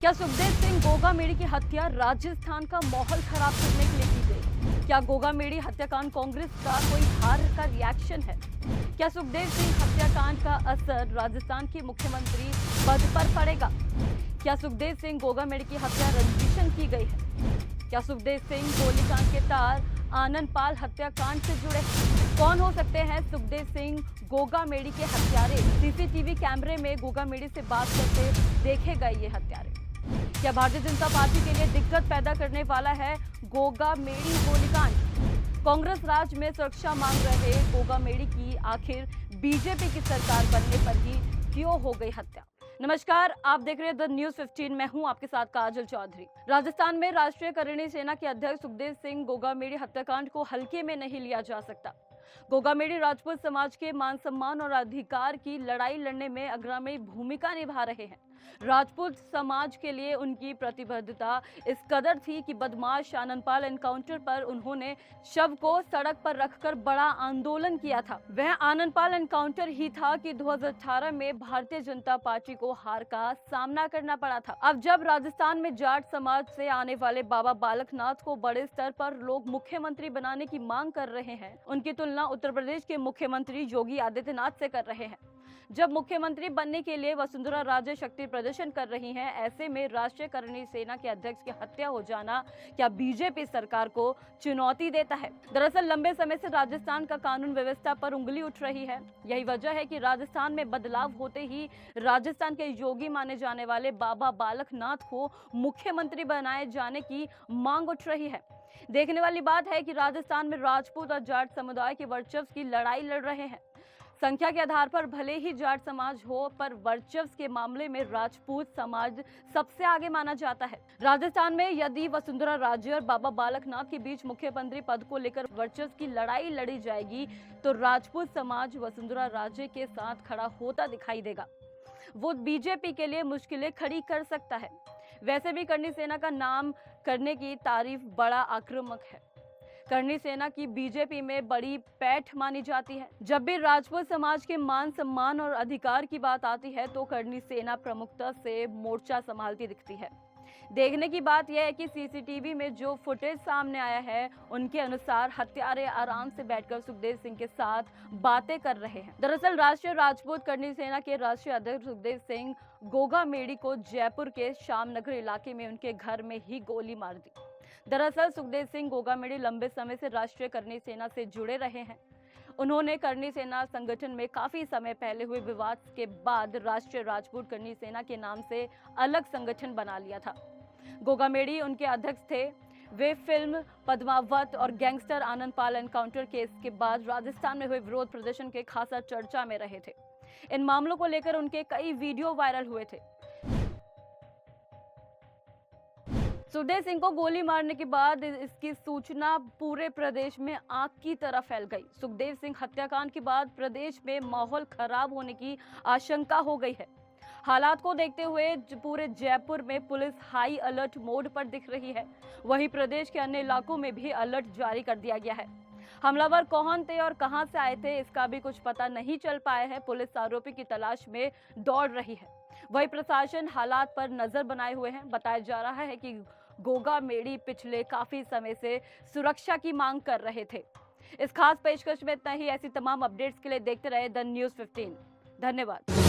क्या सुखदेव सिंह गोगामेड़ी की हत्या राजस्थान का माहौल खराब करने के लिए की गई? क्या गोगामेड़ी हत्याकांड कांग्रेस का कोई हार का रिएक्शन है? क्या सुखदेव सिंह हत्याकांड का असर राजस्थान के मुख्यमंत्री पद पर पड़ेगा? क्या सुखदेव सिंह गोगामेड़ी की हत्या रंजिशन की गई है? क्या सुखदेव सिंह गोलीकांड के तार आनंद पाल हत्याकांड से जुड़े हैं? कौन हो सकते हैं सुखदेव सिंह गोगामेड़ी के हत्यारे? सीसीटीवी कैमरे में गोगामेड़ी से बात करते देखे गए ये हत्यारे। क्या भारतीय जनता पार्टी के लिए दिक्कत पैदा करने वाला है गोगामेड़ी गोलीकांड? कांग्रेस राज में सुरक्षा मांग रहे गोगामेड़ी की आखिर बीजेपी की सरकार बनने पर ही क्यों हो गई हत्या? नमस्कार, आप देख रहे हैं द न्यूज 15। मैं हूं आपके साथ काजल चौधरी। राजस्थान में राष्ट्रीय करणी सेना के अध्यक्ष सुखदेव सिंह गोगामेड़ी हत्याकांड को हल्के में नहीं लिया जा सकता। गोगामेड़ी राजपूत समाज के मान सम्मान और अधिकार की लड़ाई लड़ने में अग्रणी भूमिका निभा रहे हैं। राजपूत समाज के लिए उनकी प्रतिबद्धता इस कदर थी कि बदमाश आनंदपाल एनकाउंटर पर उन्होंने शव को सड़क पर रखकर बड़ा आंदोलन किया था। वह आनंदपाल एनकाउंटर ही था कि 2018 में भारतीय जनता पार्टी को हार का सामना करना पड़ा था। अब जब राजस्थान में जाट समाज से आने वाले बाबा बालकनाथ को बड़े स्तर पर लोग मुख्यमंत्री बनाने की मांग कर रहे हैं, उनकी तुलना उत्तर प्रदेश के मुख्यमंत्री योगी आदित्यनाथ से कर रहे हैं। जब मुख्यमंत्री बनने के लिए वसुंधरा राजे शक्ति प्रदर्शन कर रही हैं, ऐसे में राष्ट्रीय करणी सेना के अध्यक्ष की हत्या हो जाना क्या बीजेपी सरकार को चुनौती देता है? दरअसल लंबे समय से राजस्थान का कानून व्यवस्था पर उंगली उठ रही है। यही वजह है कि राजस्थान में बदलाव होते ही राजस्थान के योगी माने जाने वाले बाबा बालकनाथ को मुख्यमंत्री बनाए जाने की मांग उठ रही है। देखने वाली बात है कि राजस्थान में राजपूत और जाट समुदाय के वर्चस्व की लड़ाई लड़ रहे हैं। संख्या के आधार पर भले ही जाट समाज हो, पर वर्चस्व के मामले में राजपूत समाज सबसे आगे माना जाता है। राजस्थान में यदि वसुंधरा राजे और बाबा बालकनाथ के बीच मुख्यमंत्री पद को लेकर वर्चस्व की लड़ाई लड़ी जाएगी, तो राजपूत समाज वसुंधरा राजे के साथ खड़ा होता दिखाई देगा। वो बीजेपी के लिए मुश्किलें खड़ी कर सकता है। वैसे भी करणी सेना का नाम करने की तारीफ बड़ा आक्रामक है। करणी सेना की बीजेपी में बड़ी पैठ मानी जाती है। जब भी राजपूत समाज के मान सम्मान और अधिकार की बात आती है, तो करणी सेना प्रमुखता से मोर्चा संभालती दिखती है। देखने की बात यह है कि सीसीटीवी में जो फुटेज सामने आया है, उनके अनुसार हत्यारे आराम से बैठकर सुखदेव सिंह के साथ बातें कर रहे हैं। दरअसल राष्ट्रीय राजपूत करणी सेना के राष्ट्रीय अध्यक्ष सुखदेव सिंह गोगामेड़ी को जयपुर के श्यामनगर इलाके में उनके घर में ही गोली मार दी। दरअसल सुखदेव सिंह गोगामेड़ी लंबे समय से राष्ट्रीय करणी सेना से जुड़े रहे हैं। उन्होंने करणी सेना संगठन में काफी समय पहले हुए विवाद के बाद राष्ट्रीय राजपूत करणी सेना के नाम से अलग संगठन बना लिया था। गोगामेड़ी उनके अध्यक्ष थे। वे फिल्म पद्मावत और गैंगस्टर आनंदपाल एनकाउंटर केस के बाद राजस्थान में हुए विरोध प्रदर्शन के खासा चर्चा में रहे थे। इन मामलों को लेकर उनके कई वीडियो वायरल हुए थे। सुखदेव सिंह को गोली मारने के बाद इसकी सूचना पूरे प्रदेश में आग की तरह फैल गई। सुखदेव सिंह हत्याकांड के बाद प्रदेश में माहौल खराब होने की आशंका हो गई है। हालात को देखते हुए पूरे जयपुर में पुलिस हाई अलर्ट मोड पर दिख रही है। वहीं प्रदेश के अन्य इलाकों में भी अलर्ट जारी कर दिया गया है। हमलावर कौन थे और कहां से आए थे, इसका भी कुछ पता नहीं चल पाया है। पुलिस आरोपी की तलाश में दौड़ रही है। वही प्रशासन हालात पर नजर बनाए हुए हैं। बताया जा रहा है कि गोगामेड़ी पिछले काफी समय से सुरक्षा की मांग कर रहे थे। इस खास पेशकश में इतना ही। ऐसी तमाम अपडेट्स के लिए देखते रहे द न्यूज 15। धन्यवाद।